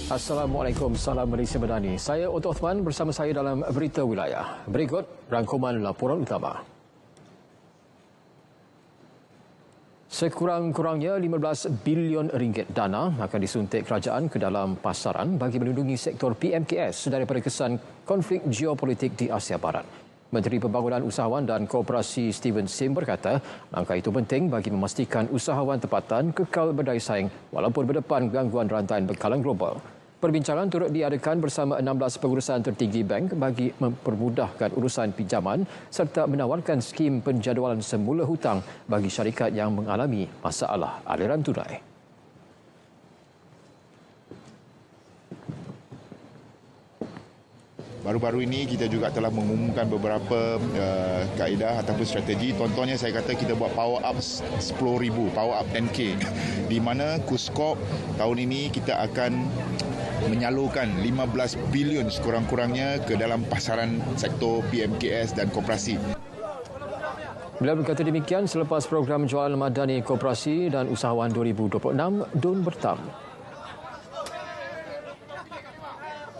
Assalamualaikum, salam Malaysia Madani. Saya Otto Othman, bersama saya dalam Berita Wilayah. Berikut rangkuman laporan utama. Sekurang-kurangnya 15 bilion ringgit dana akan disuntik kerajaan ke dalam pasaran bagi melindungi sektor PMKS daripada kesan konflik geopolitik di Asia Barat. Menteri Pembangunan Usahawan dan Koperasi Steven Sim berkata, langkah itu penting bagi memastikan usahawan tempatan kekal berdaya saing walaupun berdepan gangguan rantaian bekalan global. Perbincangan turut diadakan bersama 16 pengurusan tertinggi bank bagi mempermudahkan urusan pinjaman serta menawarkan skim penjadualan semula hutang bagi syarikat yang mengalami masalah aliran tunai. Baru-baru ini kita juga telah mengumumkan beberapa kaedah ataupun strategi. Contohnya saya kata kita buat power up 10,000, power up 10K. Di mana KUSKOP tahun ini kita akan menyalurkan 15 bilion sekurang-kurangnya ke dalam pasaran sektor PMKS dan koperasi. Beliau berkata demikian selepas program jualan madani koperasi dan usahawan 2026 DUN bertam.